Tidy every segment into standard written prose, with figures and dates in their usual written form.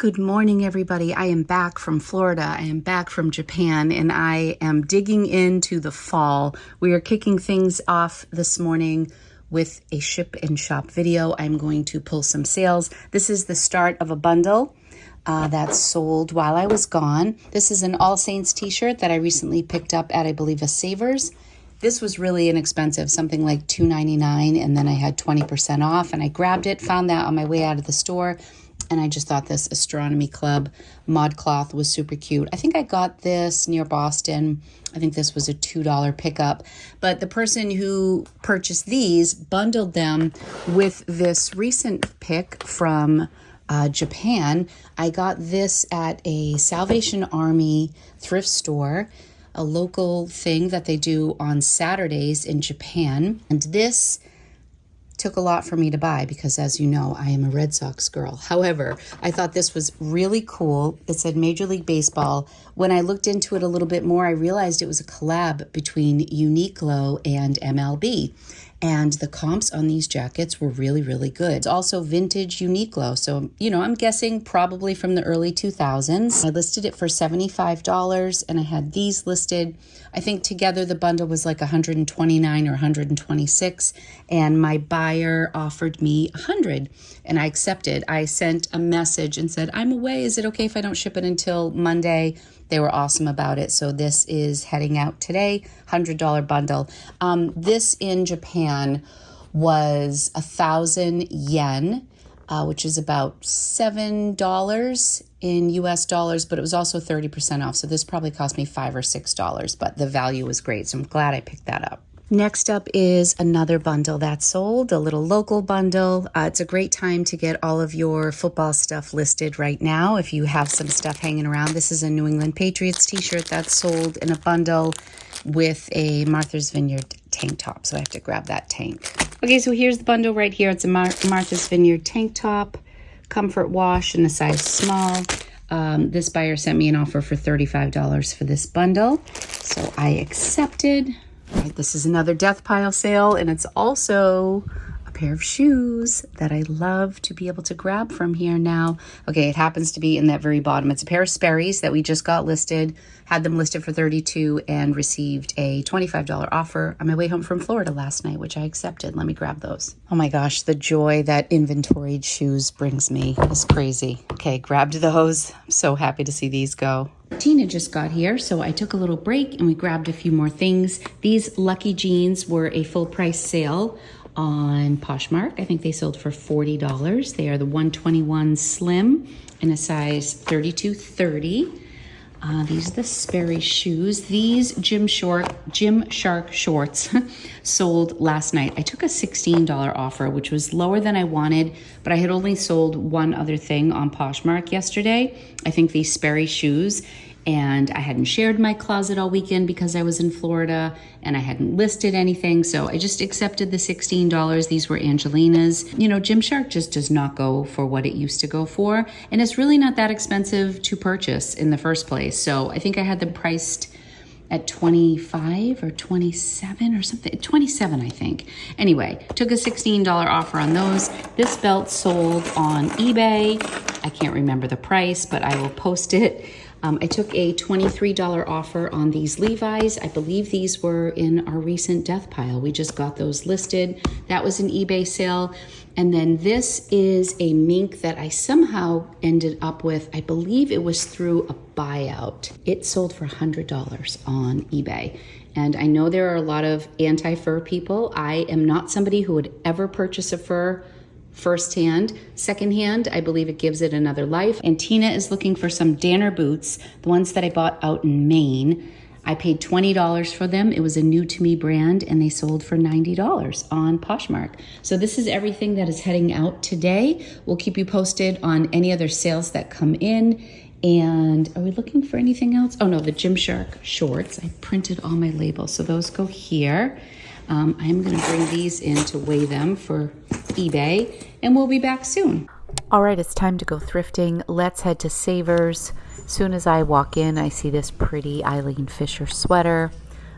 Good morning, everybody. I am back from Florida. I am back from Japan, and I am digging into the fall. We are kicking things off this morning with a ship and shop video. I'm going to pull some sales. This is the start of a bundle that sold while I was gone. This is an All Saints t-shirt that I recently picked up at, I believe, a Savers. This was really inexpensive, something like $2.99, and then I had 20% off, and I grabbed it, found that on my way out of the store. And I just thought this Astronomy Club ModCloth was super cute. I think I got this near Boston. I think this was a $2 pickup. But the person who purchased these bundled them with this recent pick from Japan. I got this at a Salvation Army thrift store, a local thing that they do on Saturdays in Japan. And this took a lot for me to buy because, as you know, I am a Red Sox girl. However, I thought this was really cool. It said Major League Baseball. When I looked into it a little bit more, I realized it was a collab between Uniqlo and MLB. And the comps on these jackets were really, really good. It's also vintage Uniqlo. So, I'm guessing probably from the early 2000s. I listed it for $75 and I had these listed. I think together the bundle was like $129 or $126. And my buyer offered me $100 and I accepted. I sent a message and said, I'm away. Is it okay if I don't ship it until Monday? They were awesome about it. So this is heading out today, $100 bundle. This in Japan was 1,000 yen, which is about $7 in US dollars, but it was also 30% off. So this probably cost me $5 or $6, but the value was great. So I'm glad I picked that up. Next up is another bundle that sold, a little local bundle. It's a great time to get all of your football stuff listed right now if you have some stuff hanging around. This is a New England Patriots t-shirt that sold in a bundle with a Martha's Vineyard tank top. So I have to grab that tank. Okay, so here's the bundle right here. It's a Martha's Vineyard tank top, comfort wash in a size small. This buyer sent me an offer for $35 for this bundle. So I accepted. All right, this is another death pile sale, and it's also a pair of shoes that I love to be able to grab from here now. Okay, it happens to be in that very bottom. It's a pair of Sperry's that we just got listed, had them listed for $32 and received a $25 offer on my way home from Florida last night, which I accepted. Let me grab those. Oh my gosh, the joy that inventoried shoes brings me is crazy. Okay, grabbed those. I'm so happy to see these go. Tina just got here, so I took a little break and we grabbed a few more things. These Lucky jeans were a full price sale on Poshmark. I think they sold for $40. They are the 121 slim in a size 32-30. These are the Sperry shoes. These Gymshark shorts sold last night. I took a $16 offer, which was lower than I wanted, but I had only sold one other thing on Poshmark yesterday. I think these Sperry shoes, and I hadn't shared my closet all weekend because I was in Florida and I hadn't listed anything. So I just accepted the $16. These were Angelina's. Gymshark just does not go for what it used to go for. And it's really not that expensive to purchase in the first place. So I think I had them priced at 25 or 27 or something, 27, I think. Anyway, took a $16 offer on those. This belt sold on eBay. I can't remember the price, but I will post it. I took a $23 offer on these Levi's. I believe these were in our recent death pile. We just got those listed. That was an eBay sale. And then this is a mink that I somehow ended up with. I believe it was through a buyout. It sold for $100 on eBay. And I know there are a lot of anti-fur people. I am not somebody who would ever purchase a fur firsthand. Secondhand, I believe it gives it another life. And Tina is looking for some Danner boots, the ones that I bought out in Maine. I paid $20 for them. It was a new to me brand and they sold for $90 on Poshmark. So this is everything that is heading out today. We'll keep you posted on any other sales that come in. And are we looking for anything else? Oh no, the Gymshark shorts. I printed all my labels, so those go here. I'm gonna bring these in to weigh them for eBay and we'll be back soon. All right, it's time to go thrifting. Let's head to Savers. As soon as I walk in, I see this pretty Eileen Fisher sweater.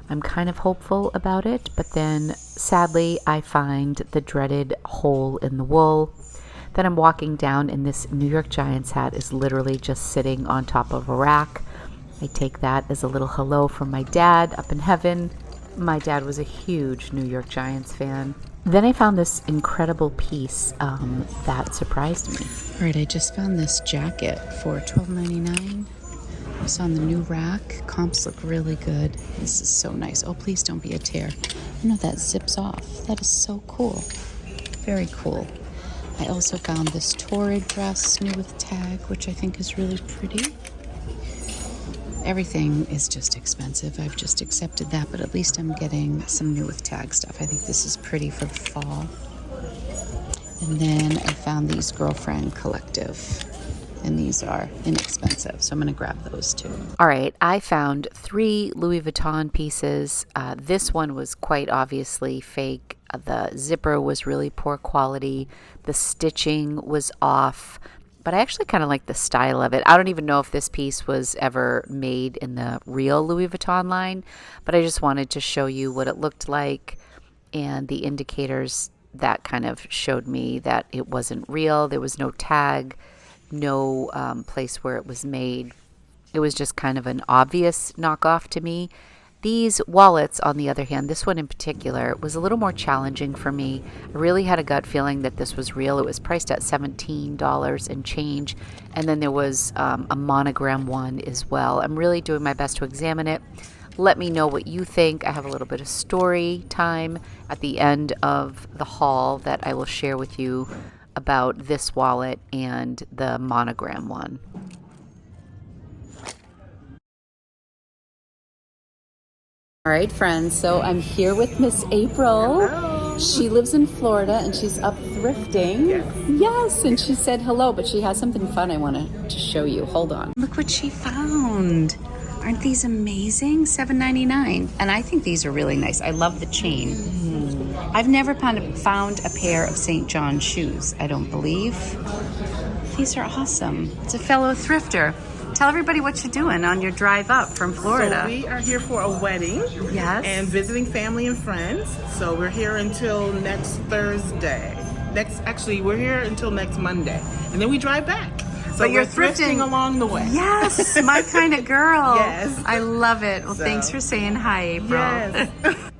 I'm kind of hopeful about it, but then sadly I find the dreaded hole in the wool. Then I'm walking down and this New York Giants hat is literally just sitting on top of a rack. I take that as a little hello from my dad up in heaven. My dad was a huge New York Giants fan. Then I found this incredible piece that surprised me. All right, I just found this jacket for $12.99. It's on the new rack. Comps look really good. This is so nice. Oh, please don't be a tear. Oh no, that zips off. That is so cool. Very cool. I also found this Torrid dress, new with tag, which I think is really pretty. Everything is just expensive. I've just accepted that, but at least I'm getting some new with tag stuff. I think this is pretty for the fall. And then I found these Girlfriend Collective, and these are inexpensive, so I'm going to grab those too. All right, I found 3 Louis Vuitton pieces. This one was quite obviously fake. The zipper was really poor quality. The stitching was off. But I actually kind of like the style of it. I don't even know if this piece was ever made in the real Louis Vuitton line, but I just wanted to show you what it looked like and the indicators that kind of showed me that it wasn't real. There was no tag, no place where it was made. It was just kind of an obvious knockoff to me. These wallets, on the other hand, this one in particular, was a little more challenging for me. I really had a gut feeling that this was real. It was priced at $17 and change, and then there was a monogram one as well. I'm really doing my best to examine it. Let me know what you think. I have a little bit of story time at the end of the haul that I will share with you about this wallet and the monogram one. All right, friends, so I'm here with Miss April. Hello. She lives in Florida and she's up thrifting. Yes, and she said hello, but she has something fun I want to show you. Hold on. Look what she found. Aren't these amazing? $7.99. And I think these are really nice. I love the chain. I've never found a pair of St. John shoes, I don't believe. These are awesome. It's a fellow thrifter. Tell everybody what you're doing on your drive up from Florida. So we are here for a wedding. Yes. And visiting family and friends. So we're here until next Thursday. We're here until next Monday. And then we drive back. So but you're we're thrifting along the way. Yes, my kind of girl. Yes. I love it. Well, thanks for saying hi, April. Yes.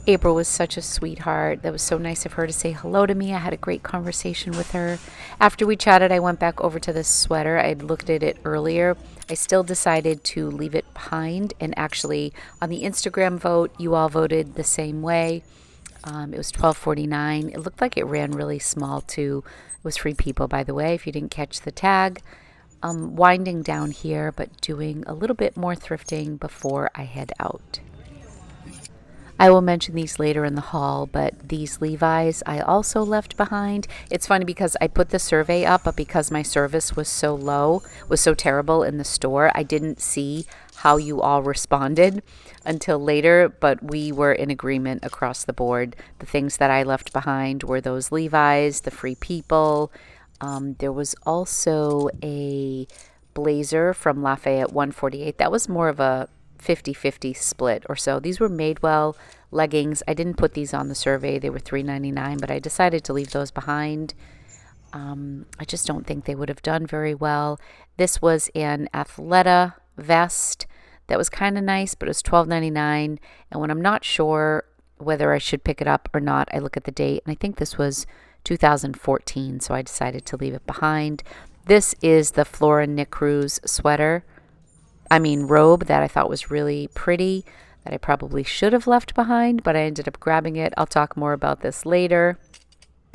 April was such a sweetheart. That was so nice of her to say hello to me. I had a great conversation with her. After we chatted, I went back over to this sweater. I had looked at it earlier. I still decided to leave it behind. And actually, on the Instagram vote, you all voted the same way. It was $12.49. It looked like it ran really small, too. It was Free People, by the way, if you didn't catch the tag. Winding down here, but doing a little bit more thrifting before I head out. I will mention these later in the haul, but these Levi's I also left behind. It's funny because I put the survey up, but because my service was so low, was so terrible in the store, I didn't see how you all responded until later, but we were in agreement across the board. The things that I left behind were those Levi's, the Free People. There was also a blazer from Lafayette 148. That was more of a 50-50 split or so. These were Madewell leggings. I didn't put these on the survey. They were $3.99, but I decided to leave those behind. I just don't think they would have done very well. This was an Athleta vest that was kind of nice, but it was $12.99. And when I'm not sure whether I should pick it up or not, I look at the date, and I think this was 2014, so I decided to leave it behind. This is the Flora Nick Cruz robe that I thought was really pretty, that I probably should have left behind, but I ended up grabbing it. I'll talk more about this later.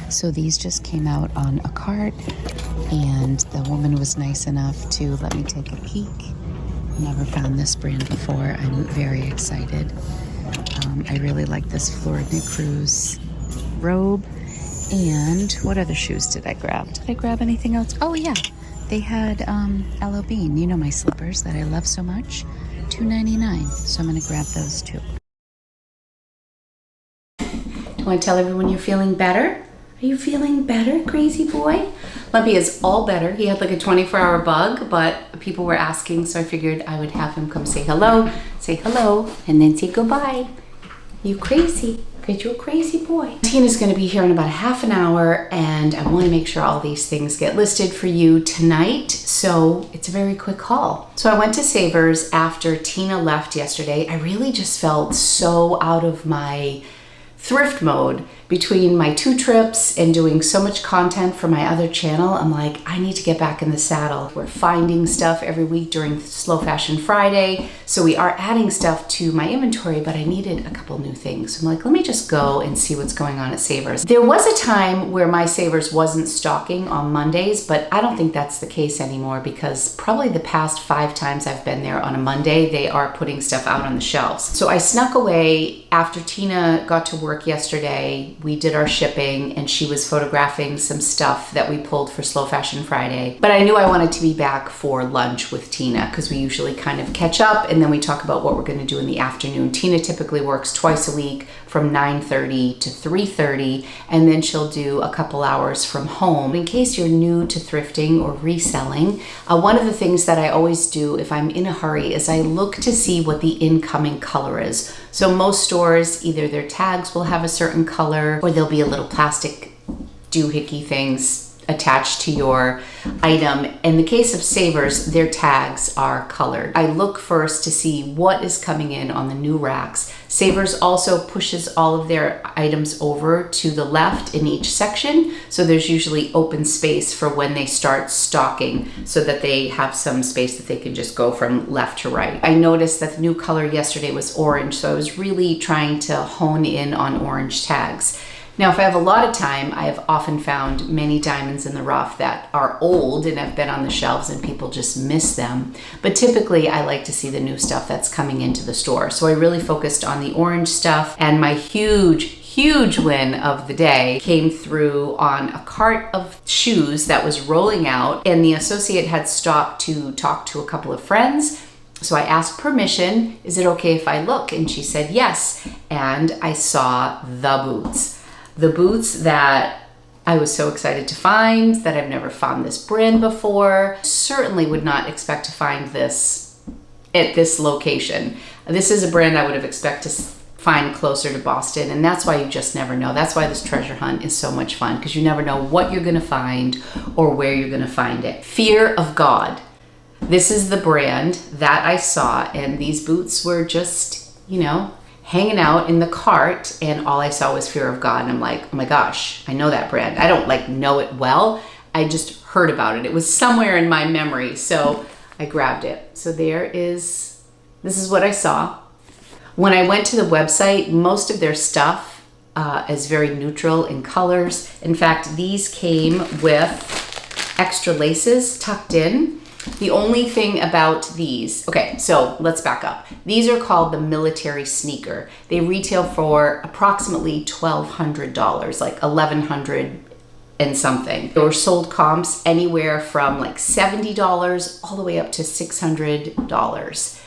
So these just came out on a cart, and the woman was nice enough to let me take a peek. Never found this brand before. I'm very excited. I really like this Flora Nick Cruz robe. And what other shoes did I grab? Did I grab anything else? Oh yeah, they had LO Bean. You know my slippers that I love so much. $2.99. So I'm gonna grab those too. Do you want to tell everyone you're feeling better? Are you feeling better, crazy boy? Lumpy is all better. He had like a 24-hour bug, but people were asking, so I figured I would have him come say hello, and then say goodbye. You crazy. because you're a crazy boy. Tina's gonna be here in about half an hour, and I wanna make sure all these things get listed for you tonight, so it's a very quick haul. So I went to Savers after Tina left yesterday. I really just felt so out of my thrift mode between my 2 trips and doing so much content for my other channel. I'm like, I need to get back in the saddle. We're finding stuff every week during Slow Fashion Friday. So we are adding stuff to my inventory, but I needed a couple new things. So I'm like, let me just go and see what's going on at Savers. There was a time where my Savers wasn't stocking on Mondays, but I don't think that's the case anymore because probably the past 5 times I've been there on a Monday, they are putting stuff out on the shelves. So I snuck away after Tina got to work yesterday. We did our shipping and she was photographing some stuff that we pulled for Slow Fashion Friday. But I knew I wanted to be back for lunch with Tina because we usually kind of catch up and then we talk about what we're going to do in the afternoon. Tina typically works twice a week from 9:30 to 3:30, and then she'll do a couple hours from home. In case you're new to thrifting or reselling, one of the things that I always do if I'm in a hurry is I look to see what the incoming color is. So most stores, either their tags will have a certain color or there'll be a little plastic doohickey things attached to your item. In the case of Savers, their tags are colored. I look first to see what is coming in on the new racks. Savers also pushes all of their items over to the left in each section, so there's usually open space for when they start stocking so that they have some space that they can just go from left to right. I noticed that the new color yesterday was orange, so I was really trying to hone in on orange tags. Now, if I have a lot of time, I have often found many diamonds in the rough that are old and have been on the shelves and people just miss them. But typically, I like to see the new stuff that's coming into the store. So I really focused on the orange stuff, and my huge win of the day came through on a cart of shoes that was rolling out, and the associate had stopped to talk to a couple of friends. So I asked permission, is it okay if I look? And she said yes, and I saw the boots. The boots that I was so excited to find, that I've never found this brand before. Certainly would not expect to find this at this location. This is a brand I would have expected to find closer to Boston, and that's why you just never know. That's why this treasure hunt is so much fun, because you never know what you're gonna find or where you're gonna find it. Fear of God. This is the brand that I saw, and these boots were just, hanging out in the cart, and all I saw was Fear of God. And I'm like, oh my gosh, I know that brand. I don't know it well. I just heard about it. It was somewhere in my memory. So I grabbed it. So this is what I saw. When I went to the website, most of their stuff is very neutral in colors. In fact, these came with extra laces tucked in. The only thing about these, okay, so let's back up. These are called the military sneaker. They retail for approximately $1,200, like $1,100 and something. They were sold comps anywhere from like $70 all the way up to $600.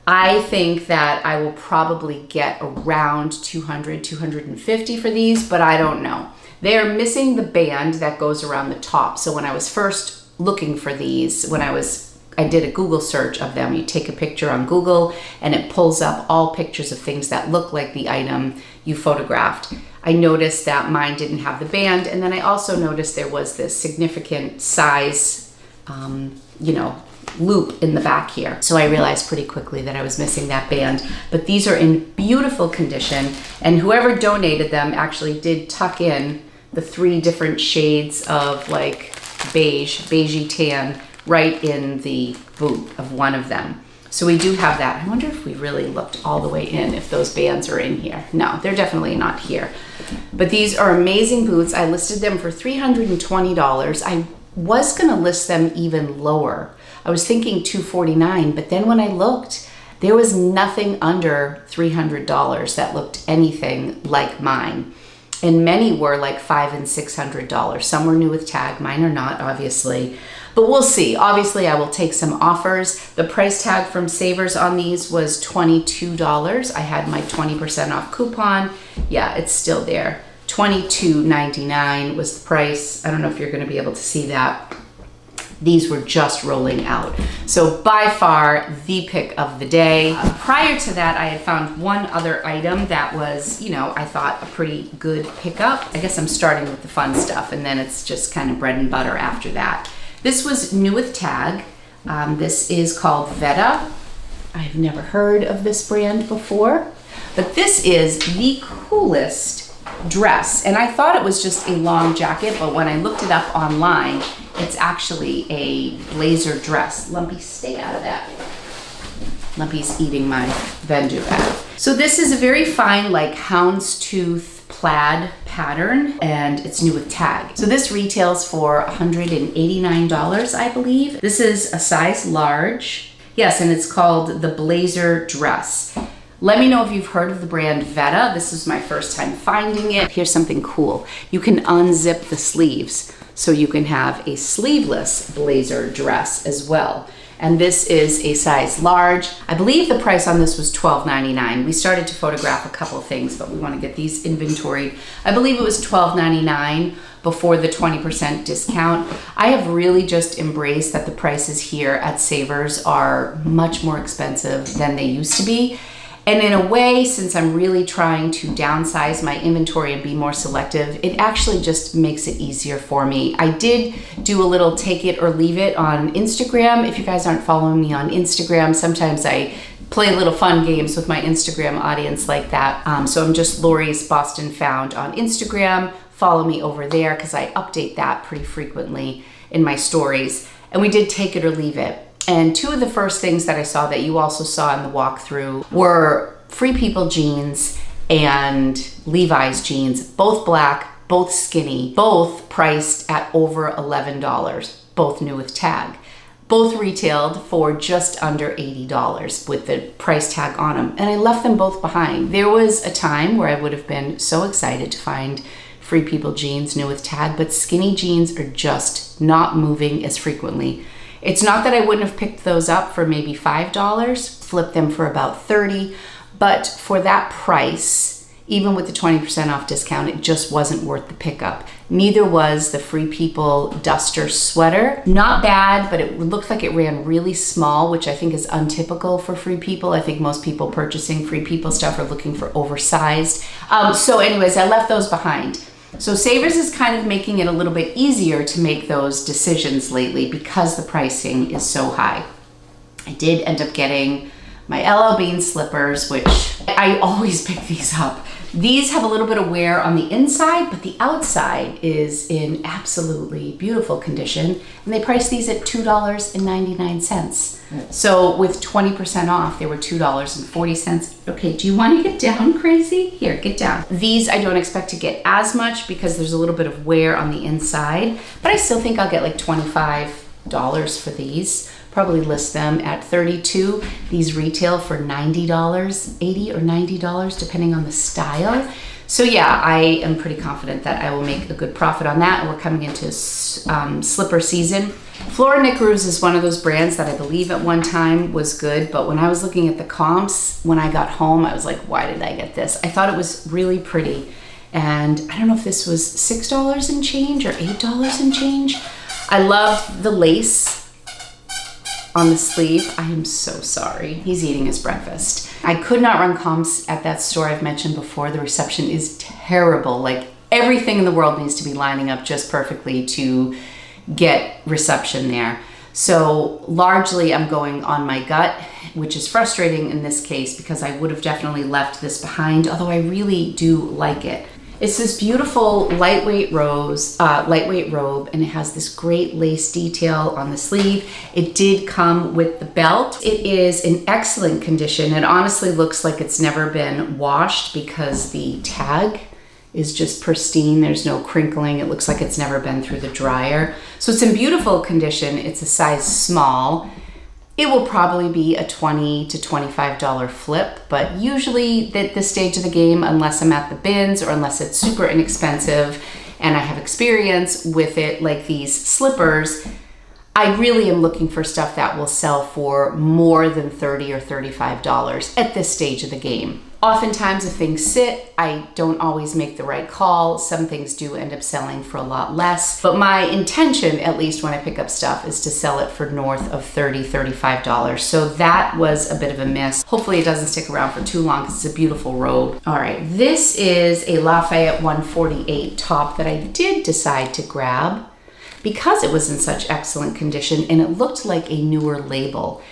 I think that I will probably get around $200, $250 for these, but I don't know. They are missing the band that goes around the top. So when I was first looking for these, I did a Google search of them. You take a picture on Google and it pulls up all pictures of things that look like the item you photographed. I noticed that mine didn't have the band, and then I also noticed there was this significant size, loop in the back here. So I realized pretty quickly that I was missing that band, but these are in beautiful condition, and whoever donated them actually did tuck in the 3 different shades of like beigey tan right in the boot of one of them. So we do have that. I wonder if we really looked all the way in, if those bands are in here. No, they're definitely not here. But these are amazing boots. I listed them for $320. I was gonna list them even lower. I was thinking $249, but then when I looked, there was nothing under $300 that looked anything like mine. And many were like $500 and $600. Some were new with tag, mine are not, obviously. But we'll see. Obviously, I will take some offers. The price tag from Savers on these was $22. I had my 20% off coupon. Yeah, it's still there. $22.99 was the price. I don't know if you're gonna be able to see that. These were just rolling out. So by far the pick of the day. Prior to that, I had found one other item that was, you know, I thought a pretty good pickup. I guess I'm starting with the fun stuff and then it's just kind of bread and butter after that. This was new with tag. This is called Veta. I've never heard of this brand before, but this is the coolest dress. And I thought it was just a long jacket, but when I looked it up online, it's actually a blazer dress. Lumpy, stay out of that. Lumpy's eating my Vendoo bag. So this is a very fine, like houndstooth plaid pattern, and it's new with tag. So this retails for $189, I believe. This is a size large. Yes, and it's called the blazer dress. Let me know if you've heard of the brand Veta. This is my first time finding it. Here's something cool. You can unzip the sleeves, so you can have a sleeveless blazer dress as well. And this is a size large. I believe the price on this was $12.99. We started to photograph a couple of things, but we want to get these inventoried. I believe it was $12.99 before the 20% discount. I have really just embraced that the prices here at Savers are much more expensive than they used to be. And in a way, since I'm really trying to downsize my inventory and be more selective, it actually just makes it easier for me. I did do a little take it or leave it on Instagram. If you guys aren't following me on Instagram, sometimes I play little fun games with my Instagram audience like that. So I'm just LORIBOSTONFOUND on Instagram. Follow me over there because I update that pretty frequently in my stories. And we did take it or leave it. And two of the first things that I saw that you also saw in the walkthrough were Free People jeans and Levi's jeans, both black, both skinny, both priced at over $11, both new with tag. Both retailed for just under $80 with the price tag on them. And I left them both behind. There was a time where I would have been so excited to find Free People jeans new with tag, but skinny jeans are just not moving as frequently. It's not that I wouldn't have picked those up for maybe $5, flipped them for about $30, but for that price, even with the 20% off discount, it just wasn't worth the pickup. Neither was the Free People Duster sweater. Not bad, but it looked like it ran really small, which I think is untypical for Free People. I think most people purchasing Free People stuff are looking for oversized. So anyways, I left those behind. So Savers is kind of making it a little bit easier to make those decisions lately because the pricing is so high. I did end up getting my LL Bean slippers, which I always pick these up. These have a little bit of wear on the inside, but the outside is in absolutely beautiful condition. And they priced these at $2.99. So with 20% off, they were $2.40. Okay, do you want to get down, crazy? Here, get down. These I don't expect to get as much because there's a little bit of wear on the inside, but I still think I'll get like $25 for these. Probably list them at $32. These retail for $90, $80 or $90, depending on the style. So yeah, I am pretty confident that I will make a good profit on that. And we're coming into slipper season. Flora Knickeroos is one of those brands that I believe at one time was good, but when I was looking at the comps, when I got home, I was like, why did I get this? I thought it was really pretty. And I don't know if this was $6 and change or $8 and change. I loved the lace on the sleeve. I am so sorry. He's eating his breakfast. I could not run comps at that store I've mentioned before. The reception is terrible. Like everything in the world needs to be lining up just perfectly to get reception there. So largely I'm going on my gut, which is frustrating in this case because I would have definitely left this behind, although I really do like it. It's this beautiful lightweight robe, and it has this great lace detail on the sleeve. It did come with the belt. It is in excellent condition. It honestly looks like it's never been washed because the tag is just pristine. There's no crinkling. It looks like it's never been through the dryer. So it's in beautiful condition. It's a size small. It will probably be a $20 to $25 flip, but usually at this stage of the game, unless I'm at the bins or unless it's super inexpensive and I have experience with it, like these slippers, I really am looking for stuff that will sell for more than $30 or $35 at this stage of the game. Oftentimes if things sit, I don't always make the right call. Some things do end up selling for a lot less, but my intention, at least when I pick up stuff, is to sell it for north of $30, $35. So that was a bit of a miss. Hopefully it doesn't stick around for too long because it's a beautiful robe. All right, this is a Lafayette 148 top that I did decide to grab because it was in such excellent condition and it looked like a newer label.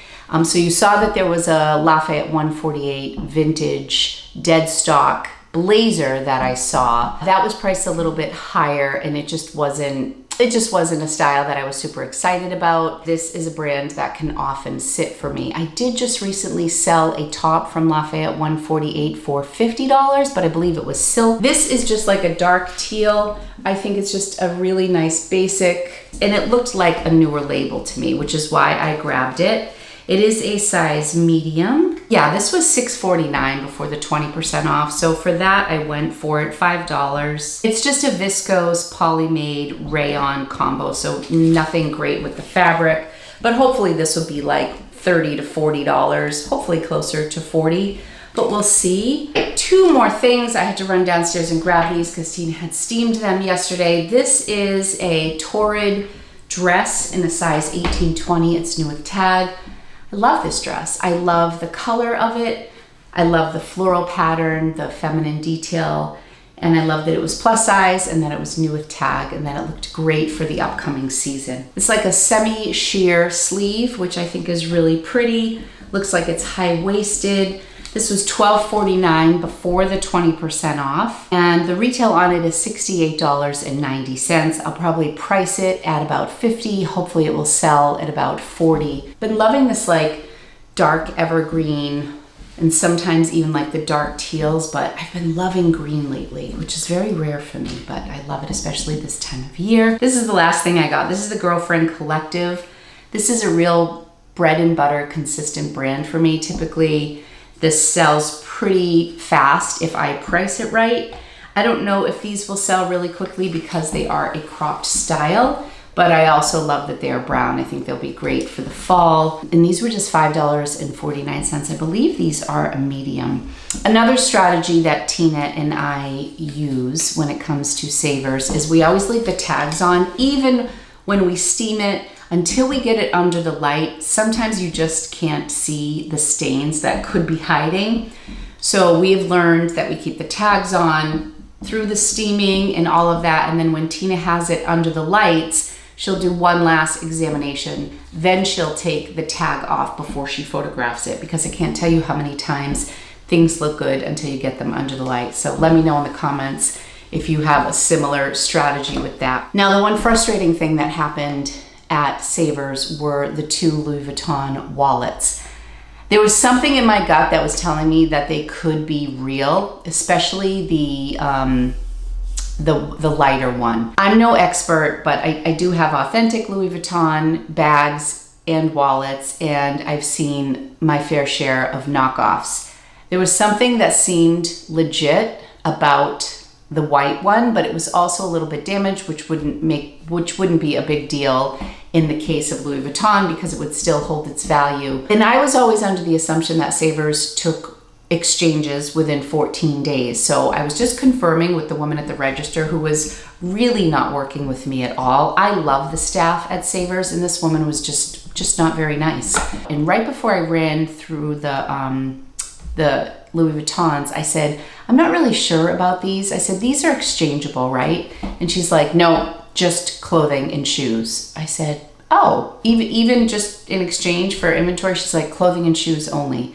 So you saw that there was a Lafayette 148 vintage dead stock blazer that I saw. That was priced a little bit higher and it just wasn't a style that I was super excited about. This is a brand that can often sit for me. I did just recently sell a top from Lafayette 148 for $50, but I believe it was silk. This is just like a dark teal. I think it's just a really nice basic, and it looked like a newer label to me, which is why I grabbed it. It is a size medium. Yeah, this was $6.49 before the 20% off. So for that, I went for it, $5. It's just a viscose poly-made rayon combo. So nothing great with the fabric, but hopefully this will be like $30 to $40, hopefully closer to 40, but we'll see. Two more things. I had to run downstairs and grab these because Tina had steamed them yesterday. This is a Torrid dress in a size 18-20. It's new with tag. I love this dress. I love the color of it. I love the floral pattern, the feminine detail, and I love that it was plus size and that it was new with tag and that it looked great for the upcoming season. It's like a semi-sheer sleeve, which I think is really pretty. Looks like it's high-waisted. This was $12.49 before the 20% off, and the retail on it is $68.90. I'll probably price it at about $50. Hopefully it will sell at about $40. Been loving this like dark evergreen and sometimes even like the dark teals, but I've been loving green lately, which is very rare for me, but I love it, especially this time of year. This is the last thing I got. This is the Girlfriend Collective. This is a real bread and butter consistent brand for me. Typically, this sells pretty fast if I price it right. I don't know if these will sell really quickly because they are a cropped style, but I also love that they are brown. I think they'll be great for the fall. And these were just $5.49. I believe these are a medium. Another strategy that Tina and I use when it comes to savers is we always leave the tags on, even when we steam it, until we get it under the light. Sometimes you just can't see the stains that could be hiding. So we've learned that we keep the tags on through the steaming and all of that. And then when Tina has it under the lights, she'll do one last examination. Then she'll take the tag off before she photographs it, because I can't tell you how many times things look good until you get them under the light. So let me know in the comments if you have a similar strategy with that. Now, the one frustrating thing that happened at Savers were the two Louis Vuitton wallets. There was something in my gut that was telling me that they could be real, especially the lighter one. I'm no expert, but I do have authentic Louis Vuitton bags and wallets, and I've seen my fair share of knockoffs. There was something that seemed legit about the white one, but it was also a little bit damaged, which wouldn't be a big deal in the case of Louis Vuitton because it would still hold its value. And I was always under the assumption that Savers took exchanges within 14 days. So I was just confirming with the woman at the register who was really not working with me at all. I love the staff at Savers, and this woman was just not very nice. And right before I ran through the Louis Vuittons, I said, I'm not really sure about these. I said, these are exchangeable, right? And she's like, no, just clothing and shoes. I said, oh, even just in exchange for inventory? She's like, clothing and shoes only.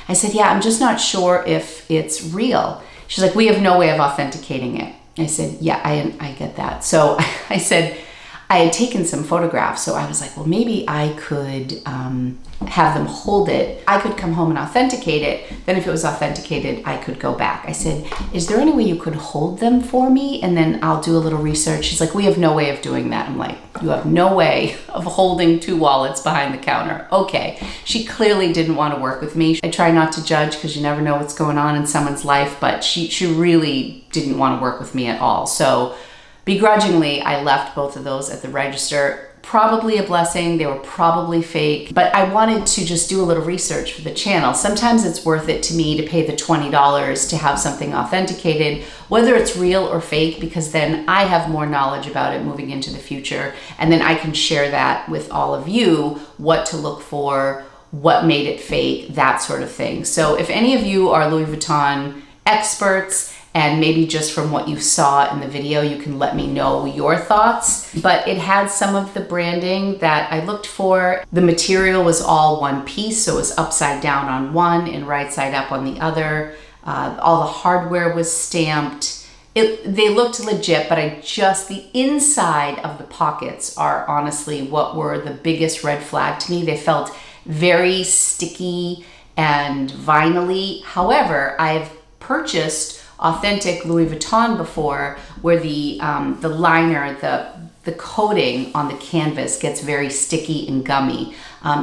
I said, yeah, I'm just not sure if it's real. She's like, we have no way of authenticating it. I said, yeah, I get that. So I said, I had taken some photographs, so I was like, well, maybe I could have them hold it. I could come home and authenticate it. Then if it was authenticated, I could go back. I said, is there any way you could hold them for me? And then I'll do a little research. She's like, we have no way of doing that. I'm like, you have no way of holding two wallets behind the counter. Okay. She clearly didn't want to work with me. I try not to judge because you never know what's going on in someone's life, but she really didn't want to work with me at all. So begrudgingly, I left both of those at the register. probably a blessing. They were probably fake, but I wanted to just do a little research for the channel. Sometimes it's worth it to me to pay the $20 to have something authenticated, whether it's real or fake, because then I have more knowledge about it moving into the future. And then I can share that with all of you, what to look for, what made it fake, that sort of thing. So if any of you are Louis Vuitton experts, and maybe just from what you saw in the video, you can let me know your thoughts. But it had some of the branding that I looked for. The material was all one piece, so it was upside down on one and right side up on the other. All the hardware was stamped. They looked legit, but the inside of the pockets are honestly what were the biggest red flag to me. They felt very sticky and vinyl-y. However, I've purchased authentic Louis Vuitton before, where the liner, the coating on the canvas gets very sticky and gummy.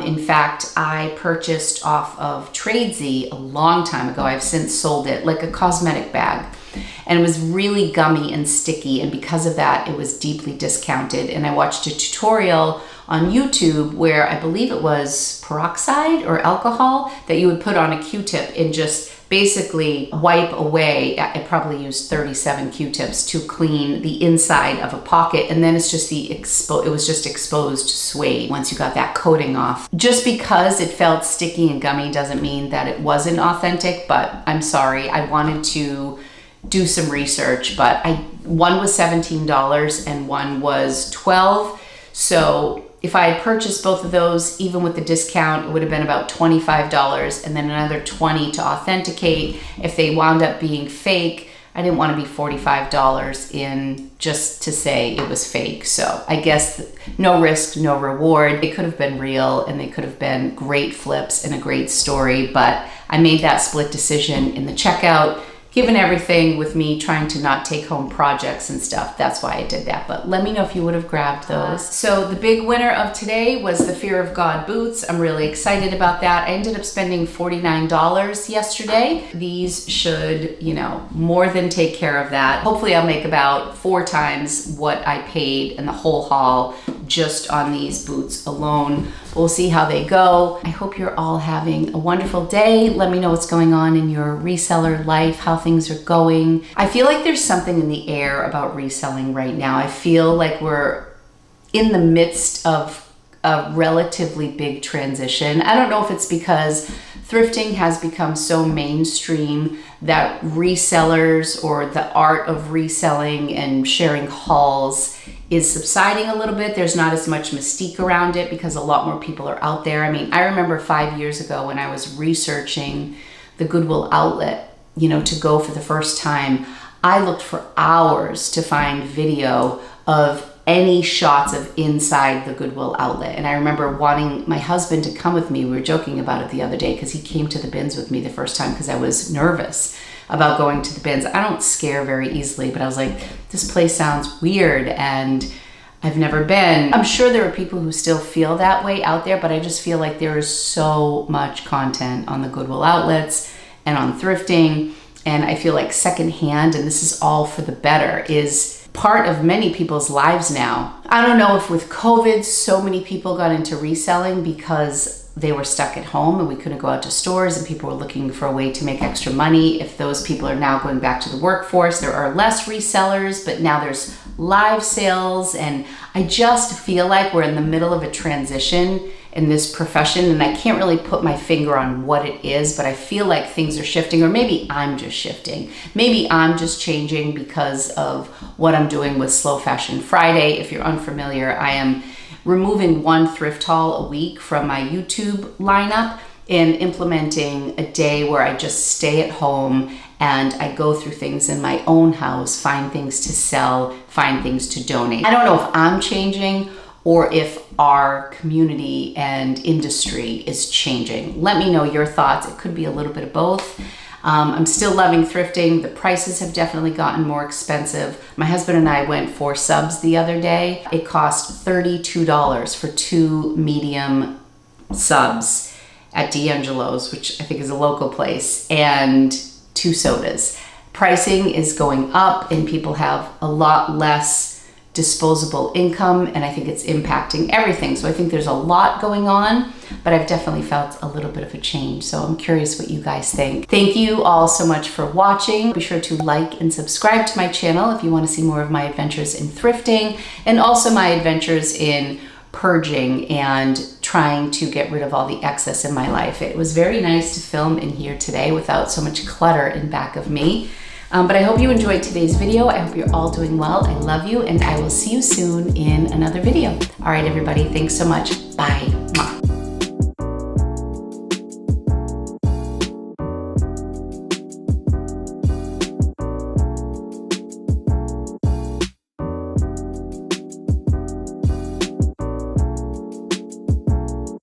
In fact, I purchased off of Tradesy a long time ago. I've since sold it, like a cosmetic bag, and it was really gummy and sticky, and because of that, it was deeply discounted. And I watched a tutorial on YouTube where I believe it was peroxide or alcohol that you would put on a Q-tip and just basically wipe away. I probably used 37 Q-tips to clean the inside of a pocket, and then it's just it was just exposed suede once you got that coating off. Just because it felt sticky and gummy doesn't mean that it wasn't authentic, but I'm sorry, I wanted to do some research, but one was $17 and one was $12. So if I had purchased both of those, even with the discount, it would have been about $25 and then another $20 to authenticate. If they wound up being fake, I didn't want to be $45 in just to say it was fake. So I guess no risk, no reward. They could have been real and they could have been great flips and a great story, but I made that split decision in the checkout. Given everything with me trying to not take home projects and stuff, that's why I did that. But let me know if you would have grabbed those. So the big winner of today was the Fear of God boots. I'm really excited about that. I ended up spending $49 yesterday. These should, more than take care of that. Hopefully I'll make about 4 times what I paid in the whole haul just on these boots alone. We'll see how they go. I hope you're all having a wonderful day. Let me know what's going on in your reseller life, how things are going. I feel like there's something in the air about reselling right now. I feel like we're in the midst of a relatively big transition. I don't know if it's because thrifting has become so mainstream that resellers or the art of reselling and sharing hauls is subsiding a little bit. There's not as much mystique around it because a lot more people are out there. I mean, I remember 5 years ago when I was researching the Goodwill outlet, to go for the first time, I looked for hours to find video of any shots of inside the Goodwill outlet. And I remember wanting my husband to come with me. We were joking about it the other day because he came to the bins with me the first time because I was nervous about going to the bins. I don't scare very easily, but I was like, this place sounds weird and I've never been. I'm sure there are people who still feel that way out there, but I just feel like there is so much content on the Goodwill outlets and on thrifting. And I feel like secondhand, and this is all for the better, is part of many people's lives now. I don't know if with COVID, so many people got into reselling because they were stuck at home and we couldn't go out to stores and people were looking for a way to make extra money. If those people are now going back to the workforce, there are less resellers, but now there's live sales. And I just feel like we're in the middle of a transition in this profession, and I can't really put my finger on what it is, but I feel like things are shifting, or maybe I'm just shifting. Maybe I'm just changing because of what I'm doing with Slow Fashion Friday. If you're unfamiliar, I am removing one thrift haul a week from my YouTube lineup and implementing a day where I just stay at home and I go through things in my own house, find things to sell, find things to donate. I don't know if I'm changing or if our community and industry is changing. Let me know your thoughts. It could be a little bit of both. I'm still loving thrifting. The prices have definitely gotten more expensive. My husband and I went for subs the other day. It cost $32 for 2 medium subs at D'Angelo's, which I think is a local place, and 2 sodas. Pricing is going up and people have a lot less disposable income, and I think it's impacting everything. So I think there's a lot going on, but I've definitely felt a little bit of a change. So I'm curious what you guys think. Thank you all so much for watching. Be sure to like and subscribe to my channel if you want to see more of my adventures in thrifting, and also my adventures in purging and trying to get rid of all the excess in my life. It was very nice to film in here today without so much clutter in back of me. But I hope you enjoyed today's video. I hope you're all doing well. I love you, and I will see you soon in another video. All right, everybody, thanks so much. Bye.